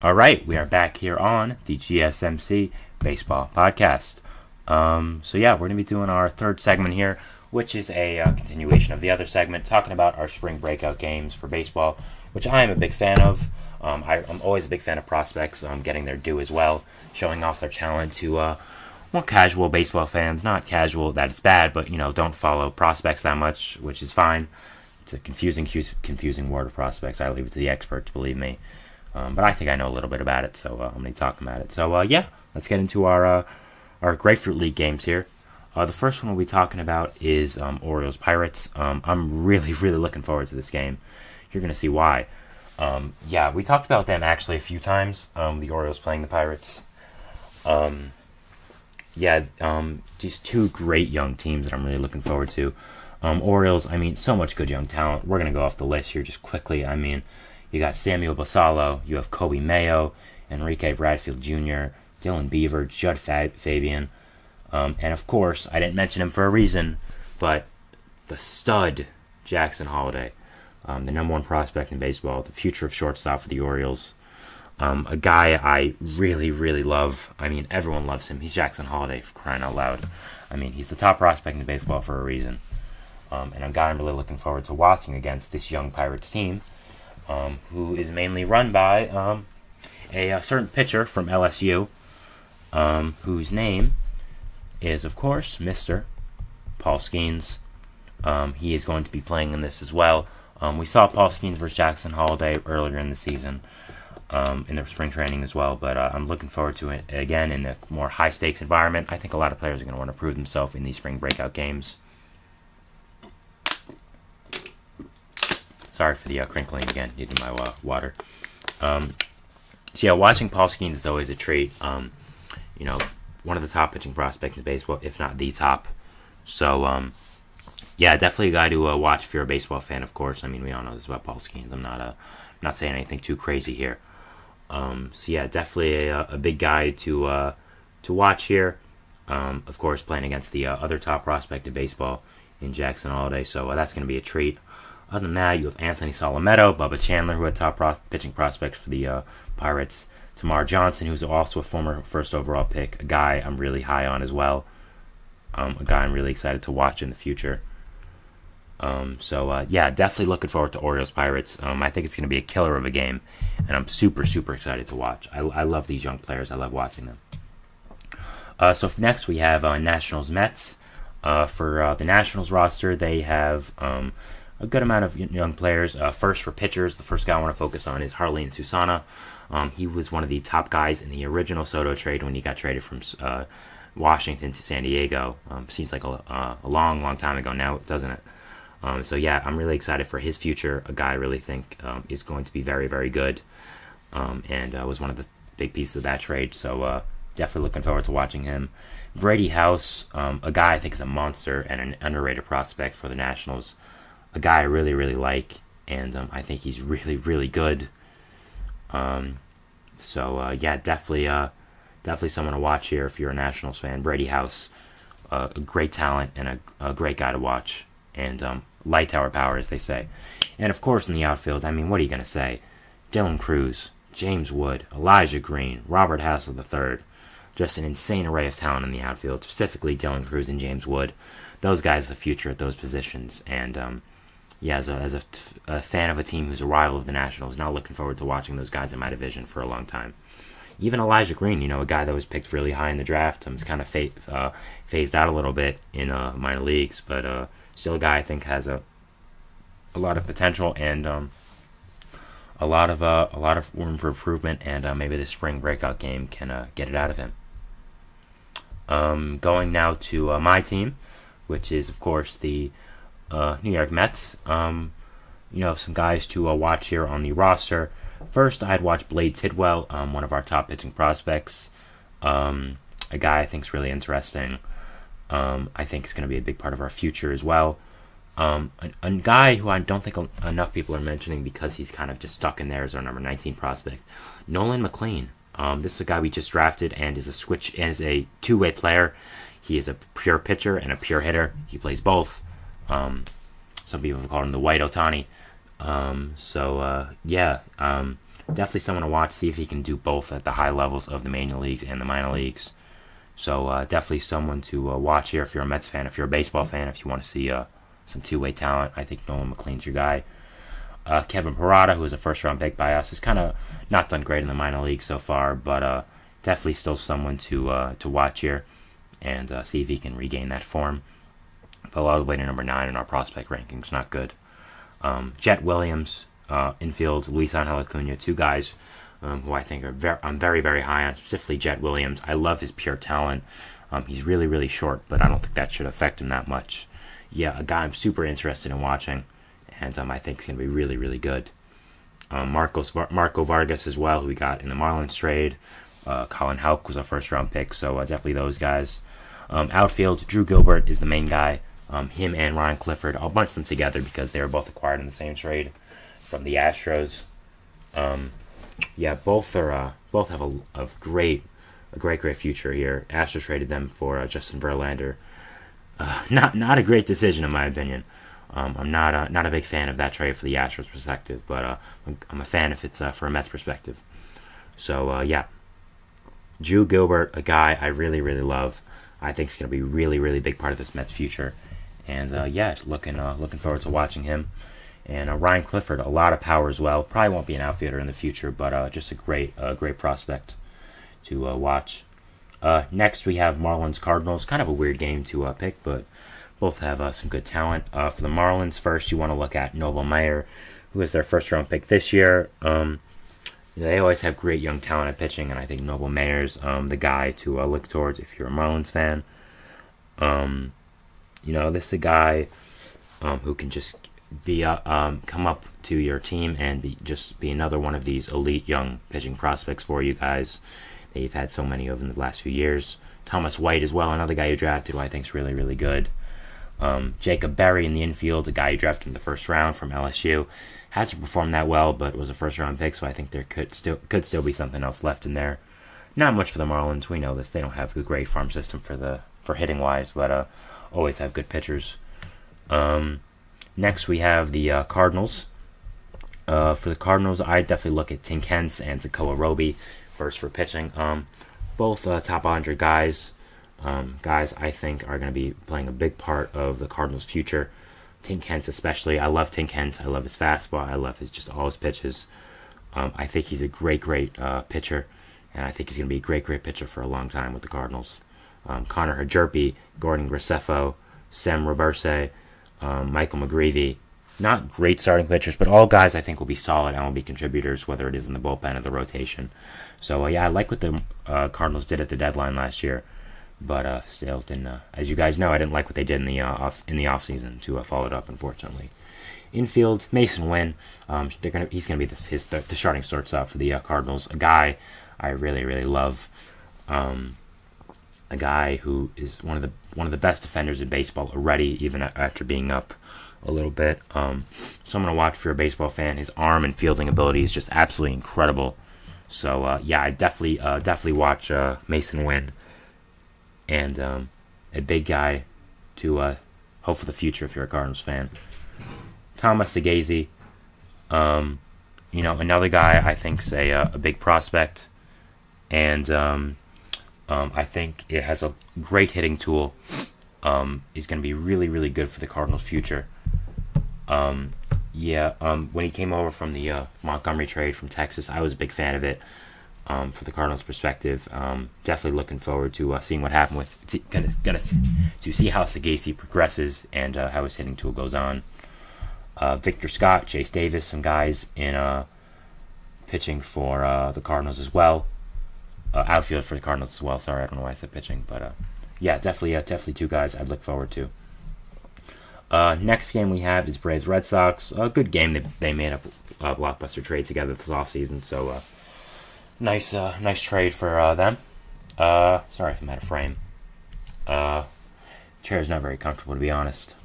All right, we are back here on the GSMC Baseball Podcast. We're going to be doing our third segment here, which is a continuation of the other segment, talking about our spring breakout games for baseball, which I am a big fan of. I'm always a big fan of prospects getting their due as well, showing off their talent to more casual baseball fans. Not casual that it's bad, but don't follow prospects that much, which is fine. It's a confusing word of prospects. I leave it to the experts, believe me. But I think I know a little bit about it, so I'm going to be talking about it. So, let's get into our Grapefruit League games here. The first one we'll be talking about is Orioles-Pirates. I'm really, really looking forward to this game. You're going to see why. We talked about them actually a few times, the Orioles playing the Pirates. These two great young teams that I'm really looking forward to. Orioles, so much good young talent. We're going to go off the list here just quickly. You got Samuel Basallo, you have Kobe Mayo, Enrique Bradfield Jr., Dylan Beaver, Judd Fabian, and of course, I didn't mention him for a reason, but the stud Jackson Holliday, the number one prospect in baseball, the future of shortstop for the Orioles, a guy I really, really love. Everyone loves him. He's Jackson Holliday, for crying out loud. He's the top prospect in baseball for a reason, and a guy I'm really looking forward to watching against this young Pirates team. Who is mainly run by a certain pitcher from LSU, whose name is, of course, Mr. Paul Skeens. He is going to be playing in this as well. We saw Paul Skeens versus Jackson Holliday earlier in the season, in the spring training as well, but I'm looking forward to it again in a more high-stakes environment. I think a lot of players are going to want to prove themselves in these spring breakout games. Sorry for the crinkling again, needing my water. Watching Paul Skeens is always a treat. One of the top pitching prospects in baseball, if not the top. So, definitely a guy to watch if you're a baseball fan, of course. We all know this about Paul Skeens. I'm not saying anything too crazy here. Definitely a big guy to watch here. Of course, playing against the other top prospect in baseball in Jackson Holliday. So that's going to be a treat. Other than that, you have Anthony Solometto, Bubba Chandler, who had top pitching prospects for the Pirates. Tamar Johnson, who's also a former first overall pick, a guy I'm really high on as well. A guy I'm really excited to watch in the future. Definitely looking forward to Orioles-Pirates. I think it's going to be a killer of a game, and I'm super, super excited to watch. I love these young players. I love watching them. Next we have Nationals-Mets. For the Nationals roster, they have a good amount of young players. First, for pitchers, the first guy I want to focus on is Harleen Susana. He was one of the top guys in the original Soto trade when he got traded from Washington to San Diego. Seems like a long, long time ago now, doesn't it? I'm really excited for his future. A guy I really think is going to be very, very good, and was one of the big pieces of that trade. So definitely looking forward to watching him. Brady House, a guy I think is a monster and an underrated prospect for the Nationals. A guy I really, really like, and I think he's really, really good. Definitely someone to watch here if you're a Nationals fan. Brady House, a great talent and a great guy to watch, and light tower power, as they say. And of course, in the outfield, what are you going to say? Dylan Cruz, James Wood, Elijah Green, Robert Hassel III. Just an insane array of talent in the outfield, specifically Dylan Cruz and James Wood. Those guys are the future at those positions, and as a fan of a team who's a rival of the Nationals, now looking forward to watching those guys in my division for a long time. Even Elijah Green, a guy that was picked really high in the draft, is kind of phased out a little bit in minor leagues, but still a guy I think has a lot of potential and a lot of room for improvement, and maybe the spring breakout game can get it out of him. Going now to my team, which is of course the New York Mets. Some guys to watch here on the roster. First, I'd watch Blade Tidwell, one of our top pitching prospects. A guy I think is really interesting. I think is going to be a big part of our future as well. A guy who I don't think enough people are mentioning because he's kind of just stuck in there as our number 19 prospect, Nolan McLean. This is a guy we just drafted and is a two-way player. He is a pure pitcher and a pure hitter. He plays both. Some people have called him the White Ohtani. definitely someone to watch. See if he can do both at the high levels of the major leagues and the minor leagues. So definitely someone to watch here if you're a Mets fan, if you're a baseball fan, if you want to see some two-way talent. I think Nolan McLean's your guy. Kevin Parada, who was a first-round pick by us, has kind of not done great in the minor leagues so far, but definitely still someone to watch here and see if he can regain that form. Fell all the way to number 9 in our prospect rankings. Not good. Jet Williams, infield, Luis Angel Acuna, two guys who I think I'm very, very high on, specifically Jet Williams. I love his pure talent. He's really, really short, but I don't think that should affect him that much. Yeah, a guy I'm super interested in watching, and I think he's going to be really, really good. Marco Vargas as well, who we got in the Marlins trade. Colin Houck was a first-round pick, so definitely those guys. Outfield, Drew Gilbert is the main guy. Him and Ryan Clifford, I'll bunch them together because they were both acquired in the same trade from the Astros. Yeah, both have a great future here. Astros traded them for Justin Verlander. Not a great decision in my opinion. I'm not a big fan of that trade for the Astros perspective, but I'm a fan if it's for a Mets perspective. So yeah, Drew Gilbert, a guy I really, really love. I think he's going to be a really, really big part of this Mets future. And yeah, looking forward to watching him. And Ryan Clifford, a lot of power as well. Probably won't be an outfielder in the future, but just a great prospect to watch. Next, we have Marlins Cardinals. Kind of a weird game to pick, but both have some good talent. For the Marlins, first you want to look at Noble Meyer, who is their first-round pick this year. They always have great young talent at pitching, and I think Noble Meyer's the guy to look towards if you're a Marlins fan. This is a guy who can just be come up to your team and be another one of these elite young pitching prospects for you guys. They've had so many of them the last few years. Thomas White as well, another guy you drafted who I think is really, really good. Jacob Berry in the infield, a guy you drafted in the first round from LSU. Hasn't performed that well, but was a first-round pick, so I think there could still be something else left in there. Not much for the Marlins. We know this. They don't have a great farm system for hitting-wise, but always have good pitchers. Next, we have the Cardinals. For the Cardinals, I definitely look at Tink Hence and Tekoa Roby first for pitching. Both top 100 guys. Guys I think are going to be playing a big part of the Cardinals' future. Tink Hence especially. I love Tink Hence. I love his fastball. I love all his pitches. I think he's a great pitcher, and I think he's going to be a great pitcher for a long time with the Cardinals. Connor Hjerpe, Gordon Graceffo, Sam Roberse, Michael McGreevy. Not great starting pitchers, but all guys I think will be solid and will be contributors, whether it is in the bullpen or the rotation. So yeah, I like what the Cardinals did at the deadline last year, but still didn't. As you guys know, I didn't like what they did in the offseason to follow it up, unfortunately. Infield, Mason Wynn. He's gonna be the starting shortstop for the Cardinals. A guy I really, really love. A guy who is one of the best defenders in baseball already, even after being up a little bit. Someone to watch if you're a baseball fan. His arm and fielding ability is just absolutely incredible. So yeah, I definitely watch Mason Wynn, and a big guy to hope for the future if you're a Cardinals fan. Thomas Segazy, another guy I think's a big prospect, and I think it has a great hitting tool. He's going to be really, really good for the Cardinals' future. When he came over from the Montgomery trade from Texas, I was a big fan of it. For the Cardinals' perspective, definitely looking forward to seeing what happened to see how Segazy progresses and how his hitting tool goes on. Victor Scott, Chase Davis, some guys in pitching for the Cardinals as well. Outfield for the Cardinals as well. Sorry, I don't know why I said pitching, but yeah, definitely two guys I'd look forward to. Next game we have is Braves Red Sox. A good game. They made a blockbuster trade together this offseason, so nice trade for them. Sorry if I'm out of frame. Chair's not very comfortable, to be honest.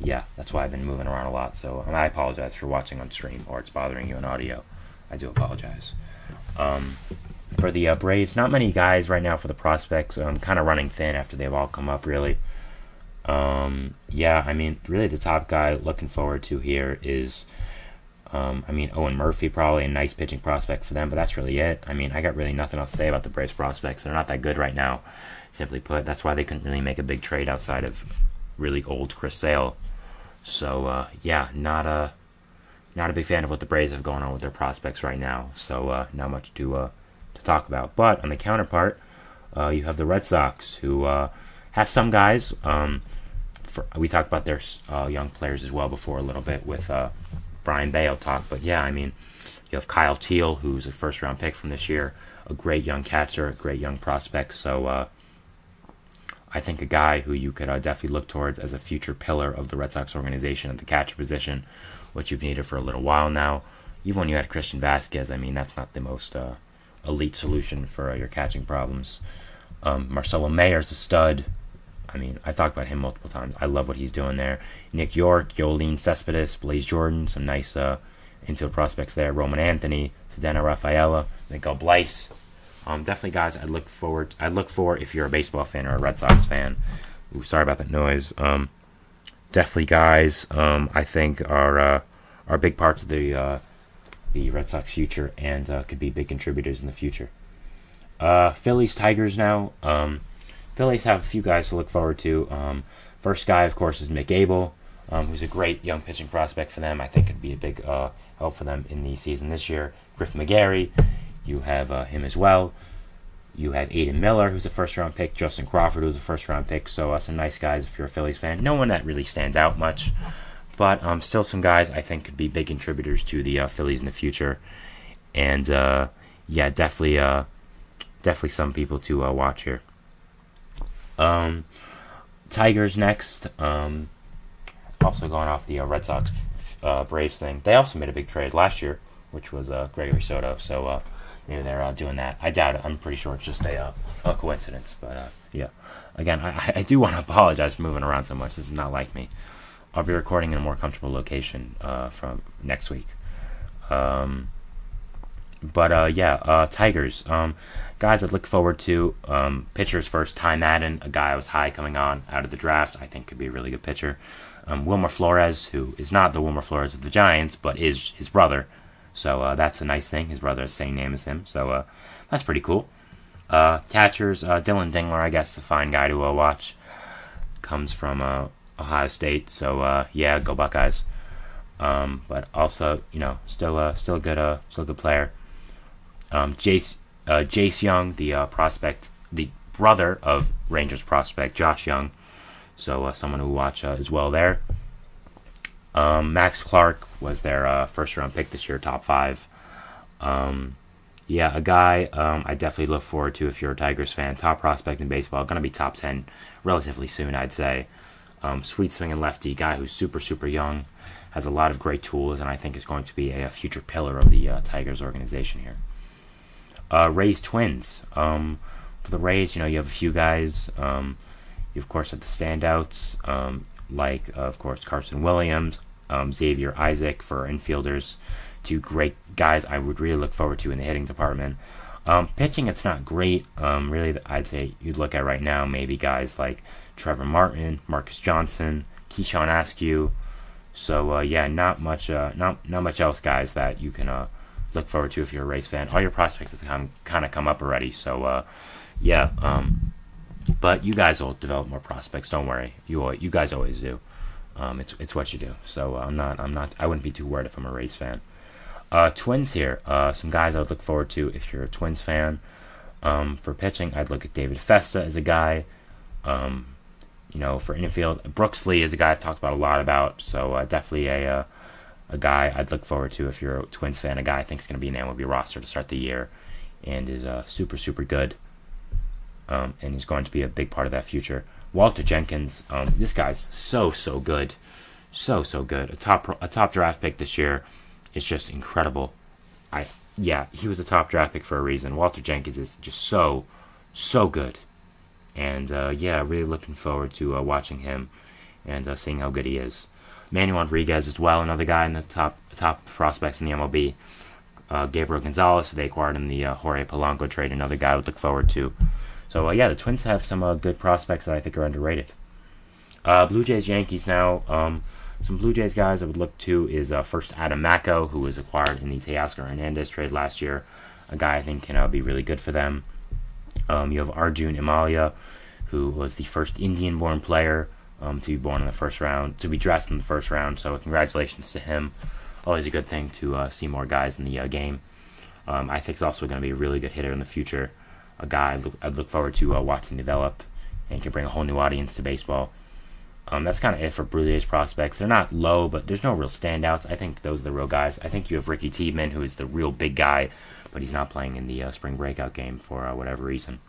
Yeah, that's why I've been moving around a lot. So I apologize for watching on stream or it's bothering you in audio. I do apologize. For the Braves, not many guys right now for the prospects. Kind of running thin after they've all come up, really. Yeah, I mean, really the top guy looking forward to here is I mean, Owen Murphy, probably a nice pitching prospect for them, but that's really it. I mean, I got really nothing else to say about the Braves prospects. They're not that good right now, simply put. That's why they couldn't really make a big trade outside of really old Chris Sale. So, yeah, not a big fan of what the Braves have going on with their prospects right now. So, not much to talk about. But on the counterpart, you have the Red Sox, who have some guys. We talked about their young players as well before a little bit with Brian Bayo talk. But yeah, I mean, you have Kyle Teal, who's a first-round pick from this year, a great young catcher, a great young prospect. So I think a guy who you could definitely look towards as a future pillar of the Red Sox organization at the catcher position, which you've needed for a little while now. Even when you had Christian Vasquez, I mean, that's not the most elite solution for your catching problems. Marcelo Mayer's a stud. I mean, I talked about him multiple times. I love what he's doing there. Nick York, Yoelin Cespedes, Blaze Jordan, some nice infield prospects there. Roman Anthony, Zdeno Rafaela, Miguel Bleis. Definitely guys I'd look for if you're a baseball fan or a Red Sox fan. Ooh, sorry about that noise. Definitely guys I think are big parts of the Red Sox future and could be big contributors in the future. Phillies, Tigers now. Phillies have a few guys to look forward to. First guy, of course, is Mick Abel, who's a great young pitching prospect for them. I think could be a big help for them in the season this year. Griff McGarry, you have him as well. You have Aiden Miller, who's a first-round pick. Justin Crawford, who's a first-round pick. So some nice guys if you're a Phillies fan. No one that really stands out much, but still some guys I think could be big contributors to the Phillies in the future. And yeah, definitely some people to watch here. Tigers next. Also going off the Red Sox Braves thing. They also made a big trade last year, which was Gregory Soto. So maybe they're doing that. I doubt it. I'm pretty sure it's just a coincidence. But yeah, again, I do want to apologize for moving around so much. This is not like me. I'll be recording in a more comfortable location from next week. But yeah, Tigers. Guys I'd look forward to. Pitchers first, Ty Madden, a guy I was high coming on out of the draft. I think could be a really good pitcher. Wilmer Flores, who is not the Wilmer Flores of the Giants, but is his brother. So that's a nice thing. His brother has the same name as him. So that's pretty cool. Catchers, Dylan Dingler, I guess, is a fine guy to watch. Comes from Ohio State. So yeah, go Buckeyes. But also, you know, still a good player. Jace Young, the prospect, the brother of Rangers prospect Josh Young, so someone who watch as well there. Max Clark was their first-round pick this year, top 5. Yeah, a guy I definitely look forward to if you're a Tigers fan. Top prospect in baseball, going to be top 10 relatively soon, I'd say. Sweet swinging lefty, guy who's super young, has a lot of great tools, and I think is going to be a future pillar of the Tigers organization here. Rays Twins. For the Rays, you know, you have a few guys. You, of course, have the standouts, like, of course, Carson Williams, Xavier Isaac for infielders. 2 great guys I would really look forward to in the hitting department. Pitching, it's not great. Really, I'd say you'd look at right now maybe guys like Trevor Martin, Marcus Johnson, Keyshawn Askew. So, yeah, not much else, guys, that you can look forward to if you're a Rays fan. All your prospects have kind of come up already, so yeah. But you guys will develop more prospects. Don't worry, you guys always do. It's what you do. So I wouldn't be too worried if I'm a Rays fan. Twins here. Some guys I would look forward to if you're a Twins fan. For pitching, I'd look at David Festa as a guy. You know, for infield, Brooks Lee is a guy I've talked about a lot about. So definitely a guy I'd look forward to if you're a Twins fan. A guy I think is going to be in the MLB roster to start the year, and is super good. And he's going to be a big part of that future. Walter Jenkins, this guy's so good, so good. A top draft pick this year. It's just incredible. He was a top draft pick for a reason. Walter Jenkins is just so good, and yeah, really looking forward to watching him and seeing how good he is. Manuel Rodriguez as well, another guy in the top prospects in the MLB. Gabriel Gonzalez, they acquired in the Jorge Polanco trade, another guy I would look forward to. So yeah, the Twins have some good prospects that I think are underrated. Blue Jays, Yankees now. Some Blue Jays guys I would look to is first Adam Macko, who was acquired in the Teoscar Hernandez trade last year. A guy I think can be really good for them. You have Arjun Imalia, who was the first Indian-born player to be born in the first round, to be drafted in the first round. So congratulations to him. Always a good thing to see more guys in the game. I think he's also going to be a really good hitter in the future. A guy I'd look forward to watching develop and can bring a whole new audience to baseball. That's kind of it for Blue Jays prospects. They're not low, but there's no real standouts. I think those are the real guys. I think you have Ricky Tiedemann, who is the real big guy, but he's not playing in the spring breakout game for whatever reason.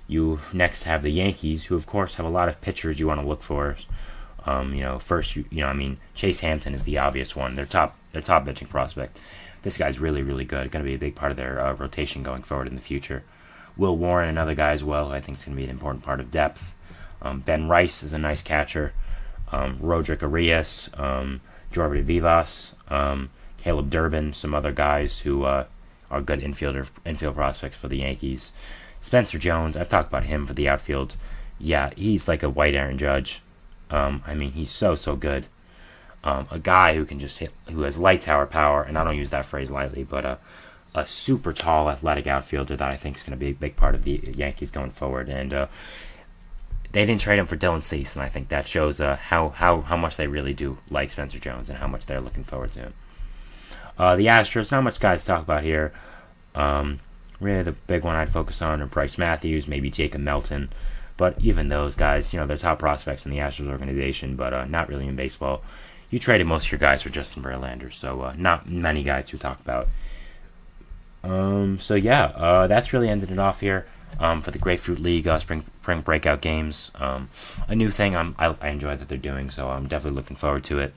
You next have the Yankees, who of course have a lot of pitchers you want to look for. First, Chase Hampton is the obvious one. Their top pitching prospect. This guy's really, really good. Going to be a big part of their rotation going forward in the future. Will Warren, another guy as well, I think is going to be an important part of depth. Ben Rice is a nice catcher. Roderick Arias, Jorge Vivas, Caleb Durbin, some other guys who are good infield prospects for the Yankees. Spencer Jones, I've talked about him for the outfield. Yeah, he's like a white Aaron Judge. He's so good. A guy who can just hit, who has light tower power, and I don't use that phrase lightly, but a super tall, athletic outfielder that I think is going to be a big part of the Yankees going forward. And they didn't trade him for Dylan Cease, and I think that shows how much they really do like Spencer Jones and how much they're looking forward to him. The Astros, not much guys to talk about here. Really, the big one I'd focus on are Bryce Matthews, maybe Jacob Melton. But even those guys, they're top prospects in the Astros organization, but not really in baseball. You traded most of your guys for Justin Verlander, so not many guys to talk about. That's really ended it off here for the Grapefruit League spring breakout games. A new thing I enjoy that they're doing, so I'm definitely looking forward to it.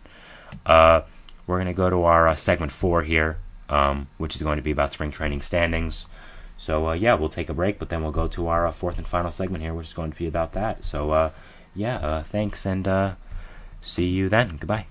We're going to go to our segment 4 here, which is going to be about spring training standings. So, we'll take a break, but then we'll go to our fourth and final segment here, which is going to be about that. So, thanks, and see you then. Goodbye.